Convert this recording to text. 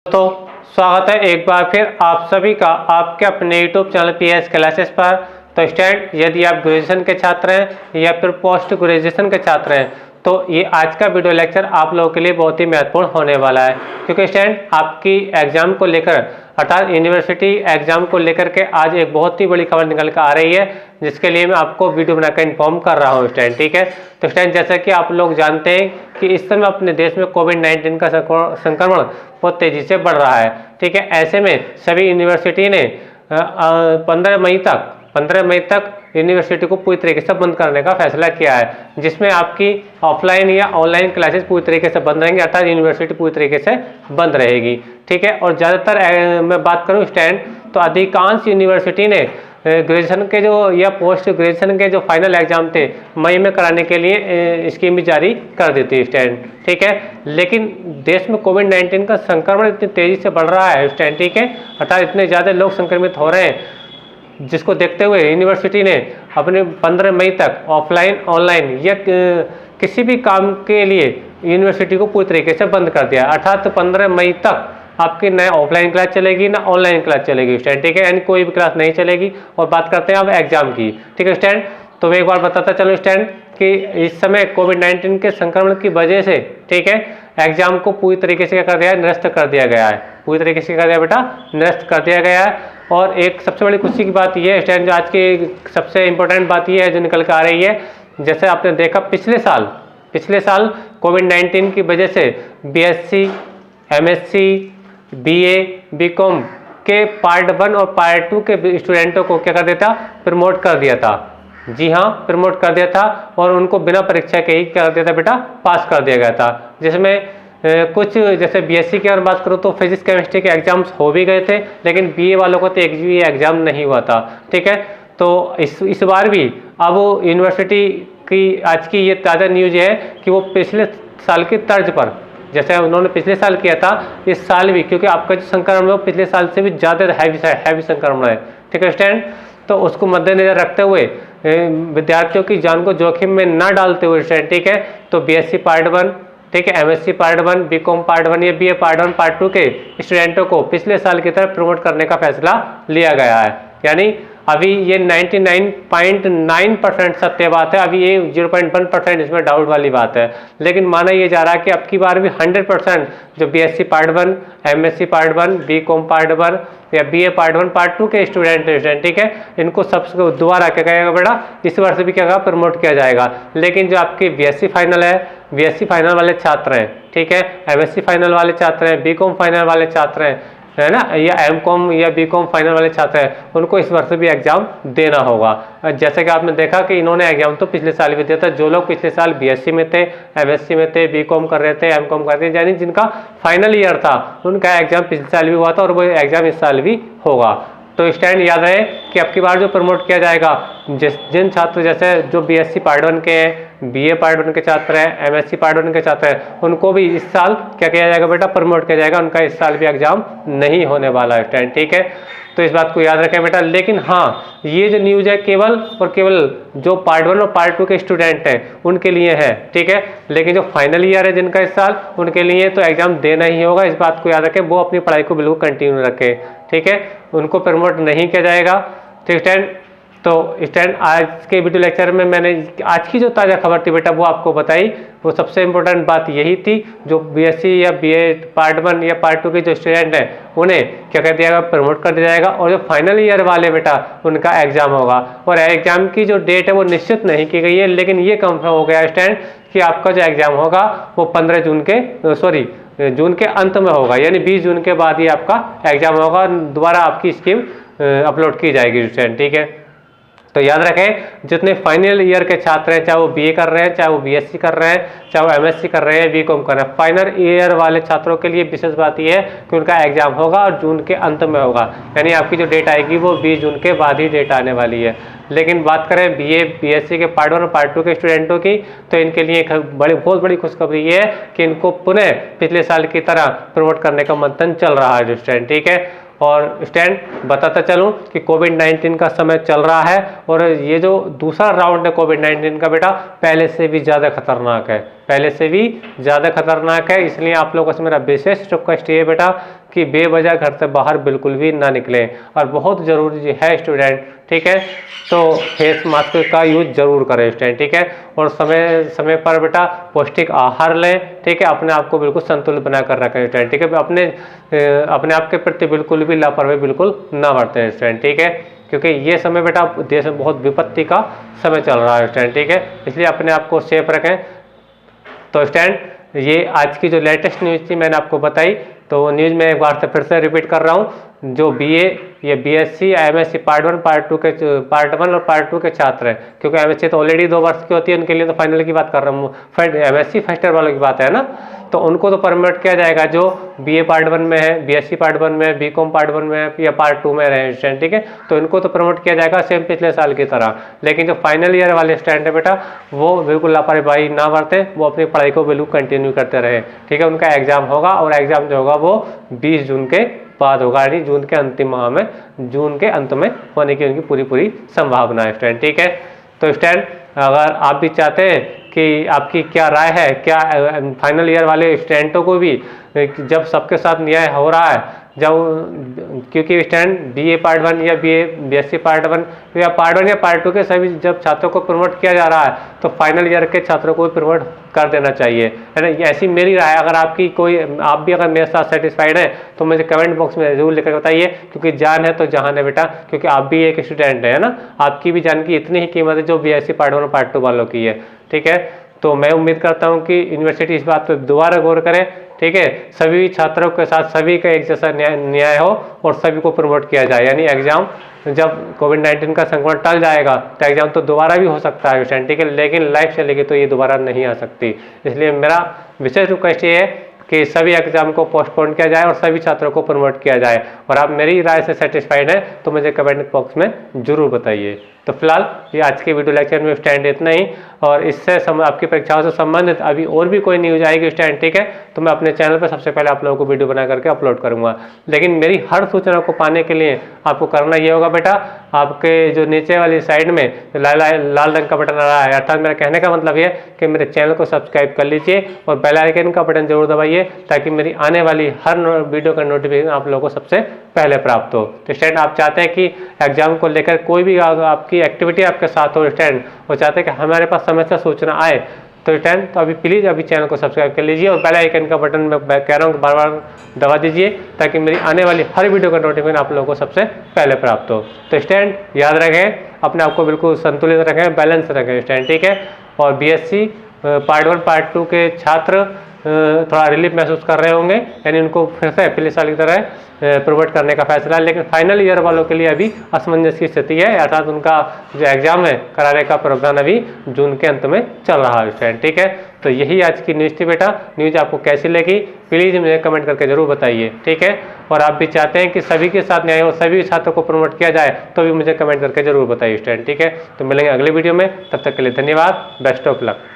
दोस्तों स्वागत है एक बार फिर आप सभी का आपके अपने YouTube चैनल PS क्लासेस पर। तो स्टूडेंट, यदि आप ग्रेजुएशन के छात्र हैं या फिर पोस्ट ग्रेजुएशन के छात्र हैं तो ये आज का वीडियो लेक्चर आप लोगों के लिए बहुत ही महत्वपूर्ण होने वाला है, क्योंकि स्टूडेंट आपकी एग्जाम को लेकर अर्थात यूनिवर्सिटी एग्जाम को लेकर के आज एक बहुत ही बड़ी खबर निकल कर आ रही है, जिसके लिए मैं आपको वीडियो बनाकर इन्फॉर्म कर रहा हूँ स्टूडेंट। ठीक है, तो स्टूडेंट जैसा कि आप लोग जानते हैं कि इस समय अपने देश में कोविड-19 का संक्रमण बहुत तेजी से बढ़ रहा है। ठीक है, ऐसे में सभी यूनिवर्सिटी ने 15 मई तक यूनिवर्सिटी को पूरी तरीके से बंद करने का फैसला किया है, जिसमें आपकी ऑफलाइन या ऑनलाइन क्लासेस पूरी तरीके से बंद रहेंगी, अर्थात यूनिवर्सिटी पूरी तरीके से बंद रहेगी। ठीक है, और ज़्यादातर मैं बात करूं स्टूडेंट तो अधिकांश यूनिवर्सिटी ने ग्रेजुएशन के जो या पोस्ट ग्रेजुएशन के जो फाइनल एग्जाम थे मई में कराने के लिए स्कीम भी जारी कर दी थी स्टूडेंट। ठीक है, लेकिन देश में कोविड-19 का संक्रमण इतनी तेज़ी से बढ़ रहा है स्टूडेंट। ठीक है, अर्थात इतने ज़्यादा लोग संक्रमित हो रहे हैं, जिसको देखते हुए यूनिवर्सिटी ने अपने 15 मई तक ऑफलाइन ऑनलाइन या किसी भी काम के लिए यूनिवर्सिटी को पूरी तरीके से बंद कर दिया। अर्थात 15 मई तक आपकी न ऑफलाइन क्लास चलेगी ना ऑनलाइन क्लास चलेगी स्टूडेंट। ठीक है, यानी कोई भी क्लास नहीं चलेगी। और बात करते हैं अब एग्जाम की। ठीक है स्टूडेंट, तो मैं एक बार बताता चलूँ स्टूडेंट कि इस समय कोविड-19 के संक्रमण की वजह से ठीक है एग्जाम को पूरी तरीके से क्या कर दिया है, निरस्त कर दिया गया है। पूरी तरीके से कर दिया बेटा, निरस्त कर दिया गया है। और एक सबसे बड़ी खुशी की बात यह है स्टूडेंट, जो आज की सबसे इम्पोर्टेंट बात यह है जो निकल कर आ रही है, जैसे आपने देखा पिछले साल कोविड-19 की वजह से BSc, MSc, BA, BCom के पार्ट 1 और पार्ट 2 के स्टूडेंटों को क्या कर देता, प्रमोट कर दिया था। जी हाँ, प्रमोट कर दिया था और उनको बिना परीक्षा के ही क्या कर दिया था बेटा, पास कर दिया गया था। जिसमें कुछ जैसे BSc की अगर बात करूँ तो फिजिक्स केमिस्ट्री के एग्जाम्स हो भी गए थे, लेकिन BA वालों को तो एक भी एग्जाम नहीं हुआ था। ठीक है, तो इस बार भी अब यूनिवर्सिटी की आज की ये ताज़ा न्यूज है कि वो पिछले साल की तर्ज पर जैसे उन्होंने पिछले साल किया था, इस साल भी, क्योंकि आपका जो संक्रमण है वो पिछले साल से भी ज़्यादा हैवी संक्रमण है। ठीक है स्टूडेंट, तो उसको मद्देनजर रखते हुए विद्यार्थियों की जान को जोखिम में ना डालते हुए स्टूडेंट ठीक है, तो BSc पार्ट 1 ठीक है, MSc पार्ट 1, BCom पार्ट 1 या BA पार्ट 1 पार्ट 2 के स्टूडेंटों को पिछले साल की तरह प्रमोट करने का फैसला लिया गया है। यानी अभी ये 99.9% सत्य बात है, अभी ये 0.1% इसमें डाउट वाली बात है। लेकिन माना ये जा रहा है कि अब की बार भी 100% जो BSc part 1, MSc part 1, BCom part 1 या BA पार्ट 1 पार्ट 2 के स्टूडेंट ठीक है, इनको सबसे दोबारा क्या कहेगा बेटा, इस वर्ष भी क्या प्रमोट किया जाएगा। लेकिन जो आपके BSc फाइनल है, BSc फाइनल वाले छात्र हैं ठीक है, MSc फाइनल वाले छात्र हैं, BCom फाइनल वाले छात्र हैं है ना, या MCom या BCom फाइनल वाले छात्र हैं, उनको इस वर्ष भी एग्जाम देना होगा। जैसे कि आपने देखा कि इन्होंने एग्जाम तो पिछले साल भी दिया था। जो लोग पिछले साल BSc में थे, MSc में थे, BCom कर रहे थे, MCom कर रहे थे, यानी जिनका फाइनल ईयर था उनका एग्जाम पिछले साल भी हुआ था और वो एग्जाम इस साल भी होगा। तो स्टैंड याद रहे कि अब की बार जो प्रमोट किया जाएगा, जिन छात्र जैसे जो BSc पार्ट 1 के हैं, BA पार्ट 1 के छात्र हैं, MSc पार्ट 1 के छात्र हैं, उनको भी इस साल क्या किया जाएगा बेटा, प्रमोट किया जाएगा। उनका इस साल भी एग्जाम नहीं होने वाला है स्टैंड। ठीक है, तो इस बात को याद रखें बेटा। लेकिन हाँ, ये जो न्यूज़ है केवल और केवल जो पार्ट 1 और पार्ट 2 के स्टूडेंट हैं उनके लिए है। ठीक है, लेकिन जो फाइनल ईयर है जिनका इस साल, उनके लिए तो एग्जाम देना ही होगा। इस बात को याद रखें, वो अपनी पढ़ाई को बिल्कुल कंटिन्यू रखें। ठीक है, उनको प्रमोट नहीं किया जाएगा। ठीक स्टैंड, तो स्टैंड आज के वीडियो लेक्चर में मैंने आज की जो ताज़ा खबर थी बेटा वो आपको बताई। वो सबसे इम्पोर्टेंट बात यही थी, जो BSc या BA पार्ट 1 या पार्ट 2 के जो स्टूडेंट हैं उन्हें क्या कर दिया जाएगा, प्रमोट कर दिया जाएगा। और जो फाइनल ईयर वाले बेटा उनका एग्जाम होगा, और एग्जाम की जो डेट है वो निश्चित नहीं की गई है, लेकिन ये कंफर्म हो गया स्टैंड कि आपका जो एग्जाम होगा वो 15 जून के अंत में होगा, यानी 20 जून के बाद ही आपका एग्जाम होगा। दोबारा आपकी स्कीम अपलोड की जाएगी स्टूडेंट। ठीक है, तो याद रखें जितने फाइनल ईयर के छात्र हैं, चाहे वो BA कर रहे हैं, चाहे वो BSc कर रहे हैं, चाहे वो MSc कर रहे हैं, BCom कर रहे हैं, फाइनल ईयर वाले छात्रों के लिए विशेष बात यह है कि उनका एग्जाम होगा और जून के अंत में होगा। यानी आपकी जो डेट आएगी वो 20 जून के बाद ही डेट आने वाली है। लेकिन बात करें BA BSc के पार्ट 1 और पार्ट 2 के स्टूडेंटों की, तो इनके लिए बहुत बड़ी खुशखबरी ये है कि इनको पुनः पिछले साल की तरह प्रमोट करने का मंथन चल रहा है स्टूडेंट। ठीक है, और स्टूडेंट बताता चलूं कि कोविड-19 का समय चल रहा है और ये जो दूसरा राउंड है कोविड-19 का बेटा पहले से भी ज़्यादा खतरनाक है, पहले से भी ज़्यादा खतरनाक है। इसलिए आप लोगों से मेरा विशेष रिक्वेस्ट ये बेटा कि बेवजह घर से बाहर बिल्कुल भी ना निकलें और बहुत ज़रूरी है स्टूडेंट, ठीक है, तो फेस मास्क का यूज जरूर करें स्टूडेंट, ठीक है, और समय समय पर बेटा पौष्टिक आहार लें, ठीक है, अपने आप को बिल्कुल संतुलित बना कर रखें स्टूडेंट, ठीक है, अपने आप के प्रति बिल्कुल भी लापरवाही बिल्कुल ना बरतें स्टूडेंट, ठीक है, क्योंकि ये समय बेटा देश में बहुत विपत्ति का समय चल रहा है स्टूडेंट, ठीक है, इसलिए अपने आप को सेफ रखें। तो स्टूडेंट ये आज की जो लेटेस्ट न्यूज़ थी मैंने आपको बताई, तो न्यूज़ में एक बार से फिर से रिपीट कर रहा हूँ, जो बीए या बीएससी या एमएससी पार्ट 1 पार्ट 1 और पार्ट 2 के छात्र हैं, क्योंकि एमएससी तो ऑलरेडी 2 वर्ष की होती है, उनके लिए तो फाइनल की बात कर रहा हूँ, एमएससी फर्स्ट ईयर वालों की बात है ना, तो उनको तो परमिट किया जाएगा जो बीए पार्ट 1 में है, बीएससी पार्ट 1 में है, बीकॉम पार्ट 1 में है या पार्ट 2 में रहे स्टूडेंट, ठीक है, तो इनको तो प्रमोट किया जाएगा सेम पिछले साल की तरह। लेकिन जो फाइनल ईयर वाले स्टूडेंट है बेटा वो बिल्कुल लापरवाही ना बरते, वो अपनी पढ़ाई को बिल्कुल कंटिन्यू करते रहे, ठीक है, उनका एग्जाम होगा और एग्जाम जो होगा वो 20 जून के बाद होगा, यानी जून के अंतिम माह में, जून के अंत में होने की उनकी पूरी संभावना है स्टूडेंट, ठीक है। तो स्टूडेंट अगर आप भी चाहते हैं कि आपकी क्या राय है, क्या फाइनल ईयर वाले स्टूडेंटों को भी जब सबके साथ न्याय हो रहा है, जब क्योंकि स्टूडेंट बीए पार्ट 1 या बीएससी पार्ट 1 या पार्ट 2 के सभी जब छात्रों को प्रमोट किया जा रहा है तो फाइनल ईयर के छात्रों को भी प्रमोट कर देना चाहिए, है ना, ये ऐसी मेरी राय है। अगर आपकी कोई आप भी अगर मेरे साथ सेटिस्फाइड हैं तो मुझे कमेंट बॉक्स में जरूर लिखकर बताइए, क्योंकि जान है तो जहान है बेटा, क्योंकि आप भी एक स्टूडेंट है ना, आपकी भी जान की इतनी ही कीमत है जो बीएससी पार्ट 1 और पार्ट 2 वालों की है, ठीक है। तो मैं उम्मीद करता हूं कि यूनिवर्सिटी इस बात पर दोबारा गौर करे, ठीक है, सभी छात्रों के साथ सभी का एक जैसा न्याय हो और सभी को प्रमोट किया जाए, यानी एग्जाम जब कोविड-19 का संक्रमण टल जाएगा तो एग्जाम तो दोबारा भी हो सकता है स्टूडेंट, ठीक है, लेकिन लाइफ चलेगी तो ये दोबारा नहीं आ सकती। इसलिए मेरा विशेष रिक्वेस्ट ये है कि सभी एग्जाम को पोस्टपोन किया जाए और सभी छात्रों को प्रमोट किया जाए, और आप मेरी राय से सेटिस्फाइड हैं तो मुझे कमेंट बॉक्स में जरूर बताइए। तो फिलहाल ये आज के वीडियो लेक्चर में स्टूडेंट इतना ही, और इससे आपकी परीक्षाओं से संबंधित अभी और भी कोई न्यूज आएगी स्टूडेंट, ठीक है, तो मैं अपने चैनल पर सबसे पहले आप लोगों को वीडियो बना करके अपलोड करूंगा। लेकिन मेरी हर सूचना को पाने के लिए आपको करना ये होगा बेटा, आपके जो नीचे वाली साइड में लाल रंग का बटन आ रहा है, अर्थात मेरा कहने का मतलब ये कि मेरे चैनल को सब्सक्राइब कर लीजिए और बेल आइकन का बटन जरूर दबाइए, ताकि मेरी आने वाली हर वीडियो का नोटिफिकेशन आप लोगों को सबसे पहले प्राप्त हो। तो स्टूडेंट आप चाहते हैं कि एग्जाम को लेकर कोई भी आपकी एक्टिविटी आपके साथ हो स्टूडेंट, वो चाहते हैं कि हमारे पास समय से सूचना आए, तो स्टूडेंट तो अभी प्लीज़ अभी चैनल को सब्सक्राइब कर लीजिए और बेल आइकन का बटन मैं कह रहा हूँ बार बार दबा दीजिए, ताकि मेरी आने वाली हर वीडियो का नोटिफिकेशन आप लोगों को सबसे पहले प्राप्त हो। तो स्टूडेंट याद रखें, अपने आप को बिल्कुल संतुलित रखें, बैलेंस रखें स्टूडेंट, ठीक है। और बीएससी पार्ट 1 पार्ट 2 के छात्र थोड़ा रिलीफ महसूस कर रहे होंगे, यानी उनको फिर से पिछले साल की तरह प्रोवाइड करने का फैसला है, लेकिन फाइनल ईयर वालों के लिए अभी असमंजस की स्थिति है, अर्थात उनका जो एग्जाम है कराने का प्रावधान अभी जून के अंत में चल रहा है स्टूडेंट, ठीक है। तो यही आज की न्यूज़ थी बेटा, न्यूज़ आपको कैसी लगी प्लीज़ मुझे कमेंट करके जरूर बताइए, ठीक है। और आप भी चाहते हैं कि सभी के साथ न्याय हो, सभी छात्रों को प्रमोट किया जाए, तो भी मुझे कमेंट करके जरूर बताइए स्टूडेंट, ठीक है। तो मिलेंगे अगले वीडियो में, तब तक के लिए धन्यवाद, बेस्ट ऑफ लक।